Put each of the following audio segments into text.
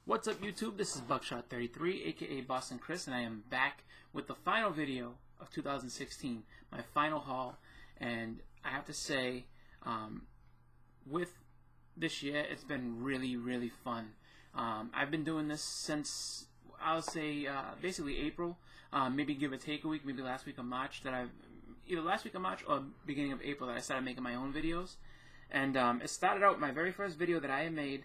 What's up, YouTube? This is Buckshot33, aka Boston Chris, and I am back with the final video of 2016, my final haul. And I have to say, with this year, it's been really fun. I've been doing this since, I'll say, basically April, maybe give or take a week, maybe last week of March, either last week of March or beginning of April that I started making my own videos. And it started out, my very first video that I had made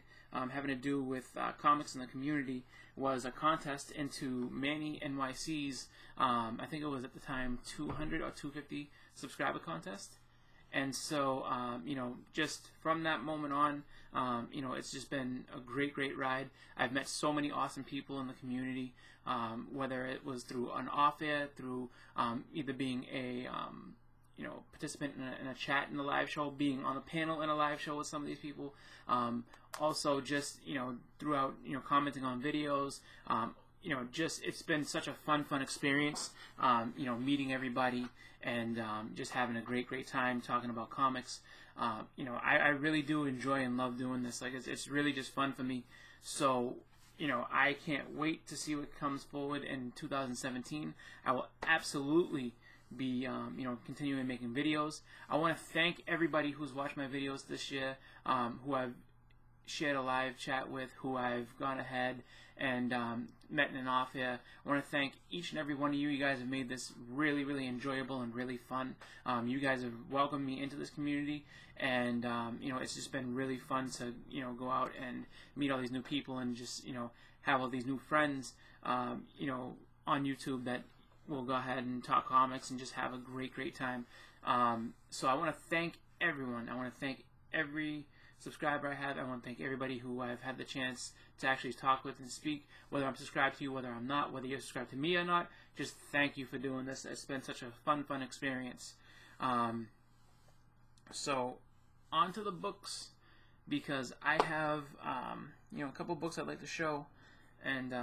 having to do with comics in the community was a contest into Manny NYC's, I think it was at the time 200 or 250 subscriber contest. And so, you know, just from that moment on, you know, it's just been a great ride. I've met so many awesome people in the community, whether it was through an off-air, through either being a you know, participant in a chat in the live show, being on a panel in a live show with some of these people, also just, you know, throughout, you know, commenting on videos, you know, just, it's been such a fun experience, you know, meeting everybody and just having a great time talking about comics. You know, I really do enjoy and love doing this. Like, it's really just fun for me. So, you know, I can't wait to see what comes forward in 2017. I will absolutely be you know, continuing making videos. I want to thank everybody who's watched my videos this year, who I've shared a live chat with, who I've gone ahead and met in an off-air. I want to thank each and every one of you. You guys have made this really enjoyable and really fun. You guys have welcomed me into this community, and you know, it's just been really fun to, you know, go out and meet all these new people and just, you know, have all these new friends, you know, on YouTube that we'll go ahead and talk comics and just have a great time. So I want to thank everyone. I want to thank every subscriber I have. I want to thank everybody who I've had the chance to actually talk with and speak, whether I'm subscribed to you, whether I'm not, whether you're subscribed to me or not. Just thank you for doing this. It's been such a fun experience. So on to the books, because I have you know, a couple books I'd like to show. And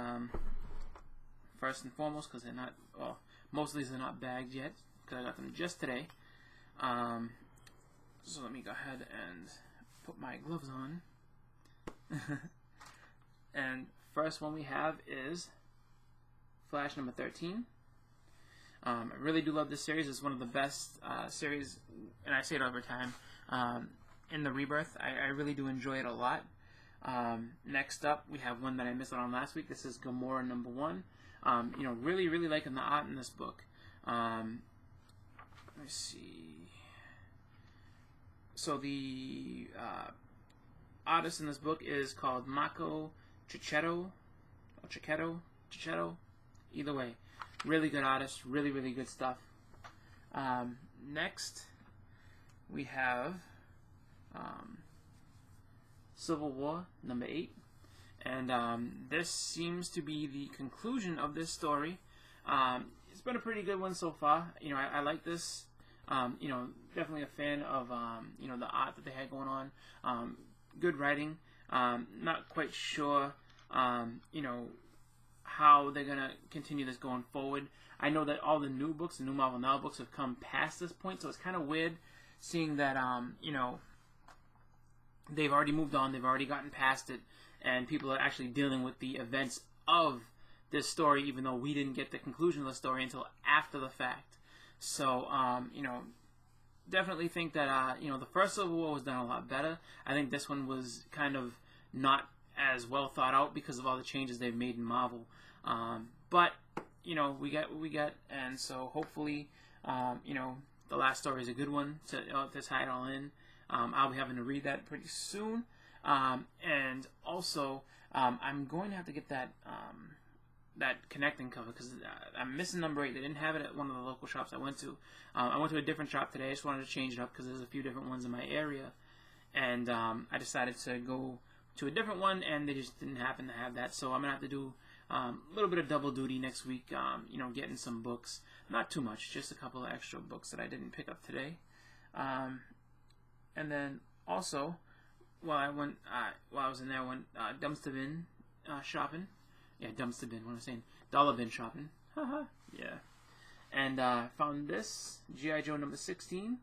first and foremost, because they're not, well, most of these are not bagged yet, because I got them just today. So let me go ahead and put my gloves on. And first one we have is Flash number 13. I really do love this series. It's one of the best series, and I say it every time, in the Rebirth. I really do enjoy it a lot. Next up, we have one that I missed out on last week. This is Gamora number 1. You know, really liking the art in this book. Let me see. So the artist in this book is called Mako Checchetto, or Checchetto. Either way, really good artist, really good stuff. Next, we have Civil War number 8. And this seems to be the conclusion of this story. It's been a pretty good one so far. You know, I like this. You know, definitely a fan of you know, the art that they had going on. Good writing. Not quite sure you know, how they're gonna continue this going forward. I know that all the new books, the new Marvel Now books, have come past this point, so it's kind of weird seeing that you know, they've already moved on, they've already gotten past it, and people are actually dealing with the events of this story, even though we didn't get the conclusion of the story until after the fact. So, you know, definitely think that, you know, the first Civil War was done a lot better. I think this one was kind of not as well thought out because of all the changes they've made in Marvel. But, you know, we get what we get, and so hopefully, you know, the last story is a good one to tie it all in. I'll be having to read that pretty soon. And also, I'm going to have to get that that connecting cover, because I'm missing number 8. They didn't have it at one of the local shops I went to. I went to a different shop today. I just wanted to change it up because there's a few different ones in my area, and I decided to go to a different one, and they just didn't happen to have that. So I'm gonna have to do a little bit of double duty next week. You know, getting some books, not too much, just a couple of extra books that I didn't pick up today. And then also, while I was in there, I went dumpster bin shopping. Yeah, dumpster bin. What am I saying? Dollar bin shopping. Haha. Yeah. And found this G.I. Joe number 16.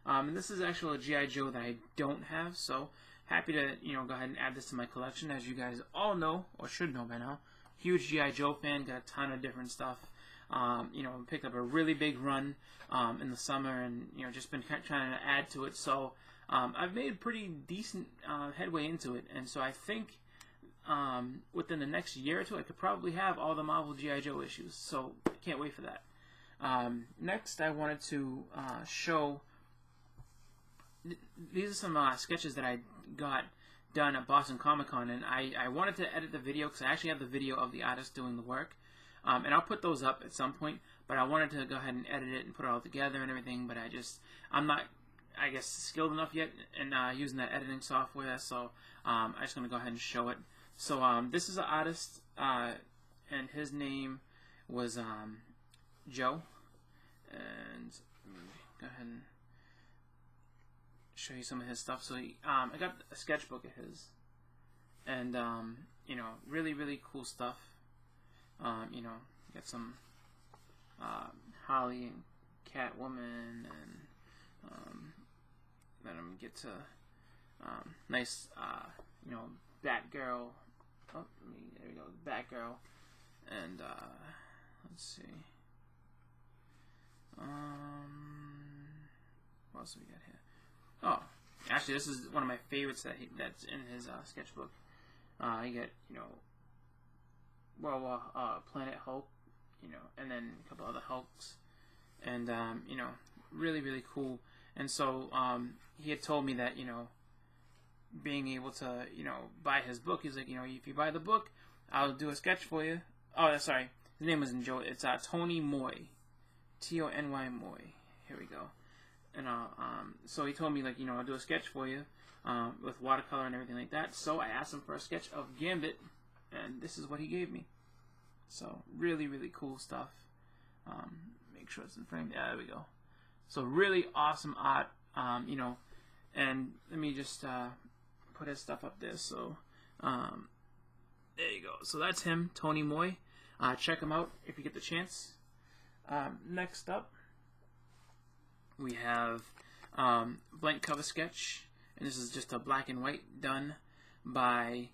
And this is actually a G.I. Joe that I don't have. So, happy to, go ahead and add this to my collection. As you guys all know, or should know by now, huge G.I. Joe fan, got a ton of different stuff. Picked up a really big run in the summer, and just been trying to add to it. So I've made pretty decent headway into it, and so I think within the next year or two, I could probably have all the Marvel G.I. Joe issues. So I can't wait for that. Next, I wanted to show. These are some sketches that I got done at Boston Comic Con, and I wanted to edit the video because I actually have the video of the artist doing the work, and I'll put those up at some point. But I wanted to go ahead and edit it and put it all together and everything. But I'm not, I guess, skilled enough yet in using that editing software. So I'm just gonna go ahead and show it. So this is an artist, and his name was Joe, and let me go ahead and show you some of his stuff. So I got a sketchbook of his, and really, really cool stuff. Get some Harley and Catwoman, and let him get to nice Batgirl. Oh, there we go, Batgirl, and let's see. What else do we got here? Oh, actually, this is one of my favorites that's in his sketchbook. You get Planet Hulk, and then a couple other Hulks, and really, really cool. And so he had told me that being able to buy his book, he's like, if you buy the book, I'll do a sketch for you. Oh, sorry, his name wasn't Joe. It's Tony Moy, Tony Moy. Here we go. And so he told me, like, I'll do a sketch for you with watercolor and everything like that. So I asked him for a sketch of Gambit, and this is what he gave me. So really, really cool stuff. Make sure it's in frame. Yeah, there we go. So really awesome art. And let me just put his stuff up there. So there you go. So that's him, Tony Moy. Check him out if you get the chance. Next up, we have blank cover sketch, and this is just a black and white done by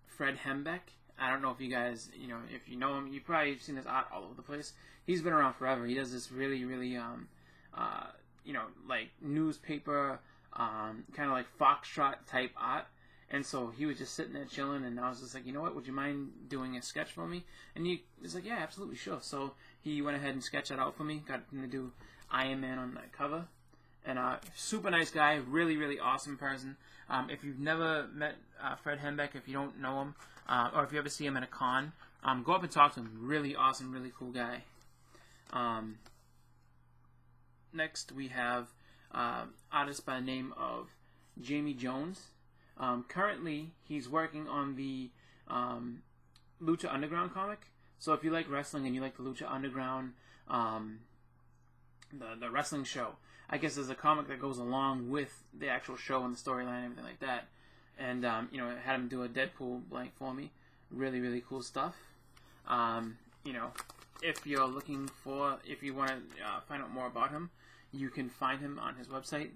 Fred Hembeck. I don't know if you guys, if you know him, you've probably seen his art all over the place. He's been around forever. He does this really, really, like newspaper, kind of like Foxtrot type art. And so he was just sitting there chilling, and I was just like, you know what, would you mind doing a sketch for me? And he was like, yeah, absolutely, sure. So he went ahead and sketched that out for me, got him to do Iron Man on that cover. And super nice guy, really, really awesome person. If you've never met Fred Hembeck, if you don't know him, or if you ever see him at a con, go up and talk to him. Really awesome, really cool guy. Next, we have artist by the name of Jamie Jones. Currently, he's working on the Lucha Underground comic. So if you like wrestling and you like the Lucha Underground, the wrestling show, I guess there's a comic that goes along with the actual show and the storyline and everything like that. And, I had him do a Deadpool blank for me. Really, really cool stuff. If you're looking for, if you want to find out more about him, you can find him on his website,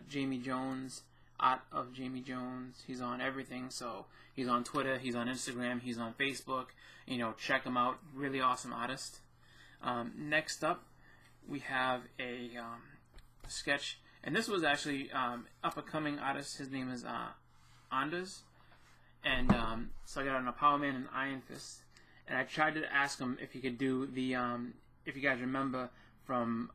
Jamie Jones, Art of Jamie Jones. He's on everything. So he's on Twitter, he's on Instagram, he's on Facebook. Check him out. Really awesome artist. Next up, we have a sketch, and this was actually up-and-coming artist. His name is Anders, and so I got an Power Man and Iron Fist, and I tried to ask him if he could do the if you guys remember from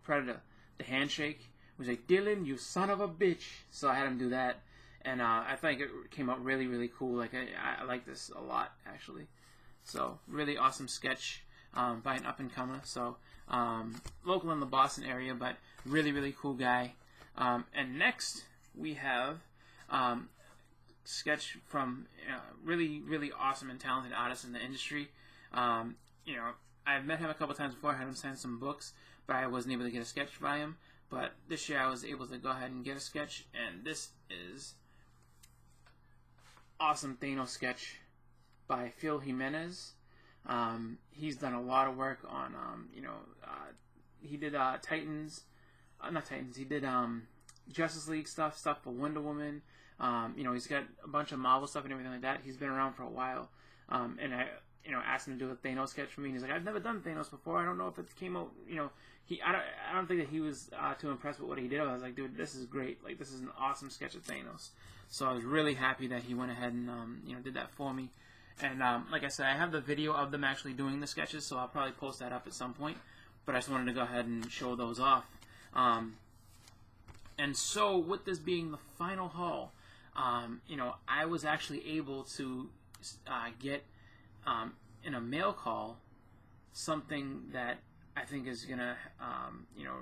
Predator, the handshake. He was like, Dylan, you son of a bitch. So I had him do that, and I think it came out really, really cool. Like I like this a lot, actually. So really awesome sketch by an up-and-comer. So local in the Boston area, but really, really cool guy. And next we have sketch from really, really awesome and talented artists in the industry. I've met him a couple times before. I had him sign some books, but I wasn't able to get a sketch by him. But this year I was able to go ahead and get a sketch, and this is awesome Thanos sketch by Phil Jimenez. He's done a lot of work on, he did Titans, not Titans, he did Justice League stuff for Wonder Woman. You know, he's got a bunch of Marvel stuff and everything like that. He's been around for a while. And I, you know, asked him to do a Thanos sketch for me. And he's like, I've never done Thanos before. I don't know if it came out, you know. I don't think that he was too impressed with what he did. I was like, dude, this is great. Like, this is an awesome sketch of Thanos. So I was really happy that he went ahead and, you know, did that for me. And like I said, I have the video of them actually doing the sketches, so I'll probably post that up at some point. But I just wanted to go ahead and show those off. And so, with this being the final haul, you know, I was actually able to get in a mail call something that I think is gonna, you know,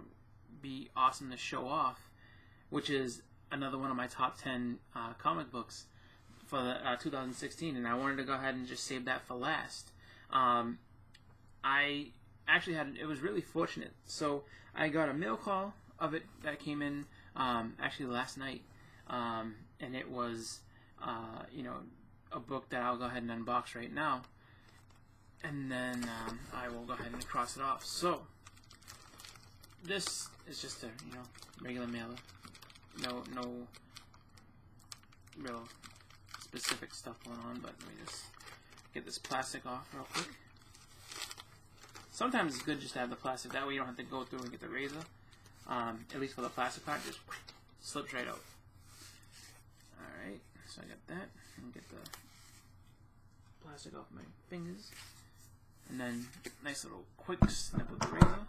be awesome to show off, which is another one of my top 10 comic books for the 2016, and I wanted to go ahead and just save that for last. I actually it was really fortunate. So I got a mail call of it that came in actually last night, and it was, you know, a book that I'll go ahead and unbox right now. And then I will go ahead and cross it off. So this is just a, you know, regular mailer. No real specific stuff going on. But let me just get this plastic off real quick. Sometimes it's good just to have the plastic. That way you don't have to go through and get the razor. At least for the plastic part, just slips right out. All right. So I got that. And get the plastic off my fingers. And then, nice little quick snip with the razor.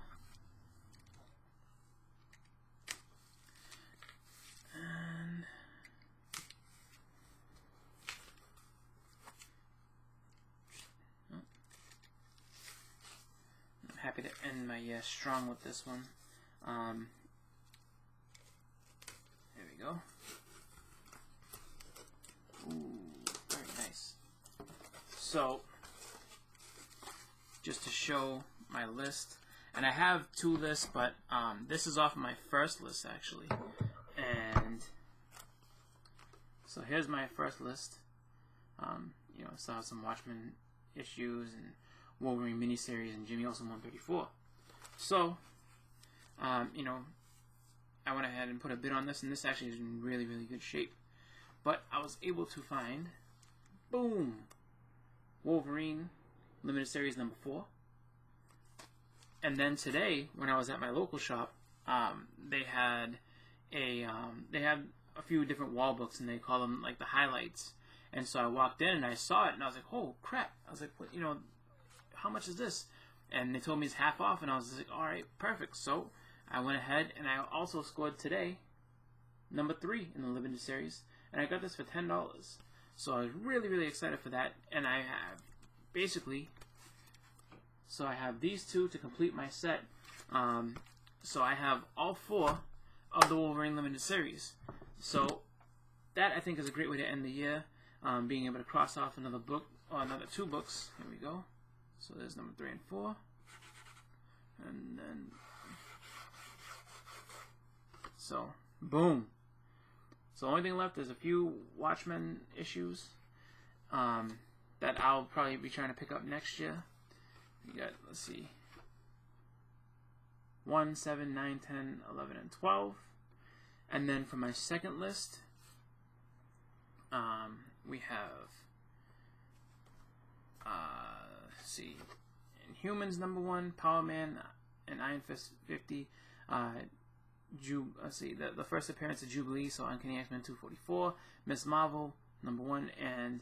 And I'm happy to end my strong with this one. There we go. Ooh, very nice. So, just to show my list, and I have 2 lists, but this is off my first list actually, and so here's my first list. You know, still have some Watchmen issues and Wolverine miniseries and Jimmy Olsen 134. So, you know, I went ahead and put a bid on this, and this actually is in really, really good shape. But I was able to find, boom, Wolverine Limited Series number 4. And then today, when I was at my local shop, they had a few different wall books, and they call them like the highlights. And so I walked in and I saw it, and I was like, "Oh crap!" I was like, "What? You know, how much is this?" And they told me it's half off, and I was like, "All right, perfect." So I went ahead and I also scored today number 3 in the limited series, and I got this for $10. So I was really, really excited for that, and I have basically. So I have these 2 to complete my set. So I have all 4 of the Wolverine Limited Series. So that, I think, is a great way to end the year. Being able to cross off another book, or another 2 books. Here we go. So there's number 3 and 4. And then, so, boom. So the only thing left is a few Watchmen issues that I'll probably be trying to pick up next year. You got, let's see, 1, 7, 9, 10, 11, and 12. And then for my second list, we have, let's see, Inhumans number 1, Power Man, and Iron Fist 50. Let's see, the first appearance of Jubilee, so Uncanny X-Men 244, Miss Marvel number 1, and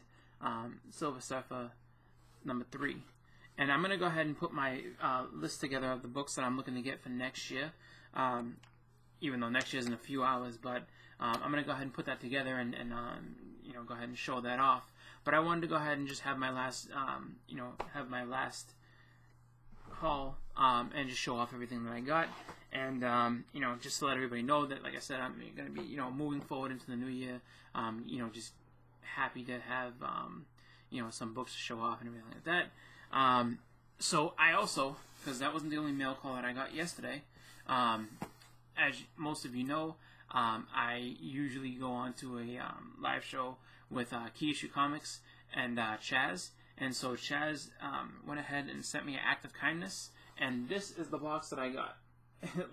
Silver Surfer number 3. And I'm going to go ahead and put my list together of the books that I'm looking to get for next year, even though next year is in a few hours. But I'm going to go ahead and put that together and you know, go ahead and show that off. But I wanted to go ahead and just have my last, you know, have my last haul and just show off everything that I got. And, you know, just to let everybody know that, like I said, I'm going to be, you know, moving forward into the new year, you know, just happy to have, you know, some books to show off and everything like that. So I also, because that wasn't the only mail call that I got yesterday, as most of you know, I usually go on to a live show with Key Issue Comics and Chaz. And so Chaz went ahead and sent me an act of kindness, and this is the box that I got.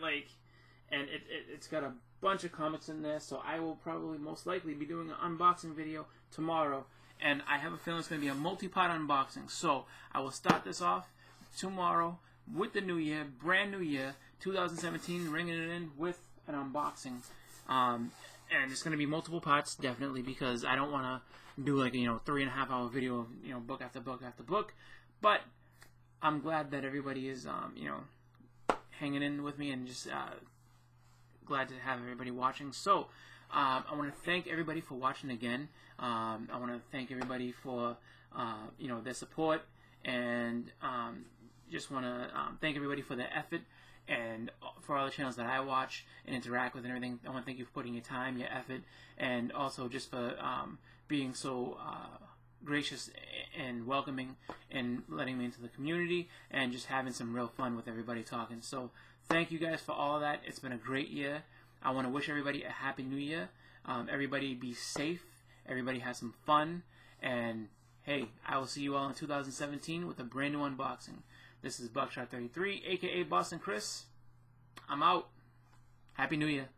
Like, and it's got a bunch of comics in there, so I will probably most likely be doing an unboxing video tomorrow, and I have a feeling it's going to be a multi-part unboxing. So I will start this off tomorrow with the new year, brand new year, 2017, ringing it in with an unboxing. And it's going to be multiple parts, definitely, because I don't want to do like, 3.5 hour video of, book after book after book. But I'm glad that everybody is, hanging in with me, and just glad to have everybody watching. So I want to thank everybody for watching again. I want to thank everybody for, their support, and just want to thank everybody for their effort, and for all the channels that I watch and interact with and everything. I want to thank you for putting your time, your effort, and also just for being so gracious and welcoming and letting me into the community, and just having some real fun with everybody talking. So thank you guys for all of that. It's been a great year. I want to wish everybody a happy new year. Everybody be safe. Everybody have some fun. And hey, I will see you all in 2017 with a brand new unboxing. This is Buckshot 33, aka Boston Chris. I'm out. Happy New Year.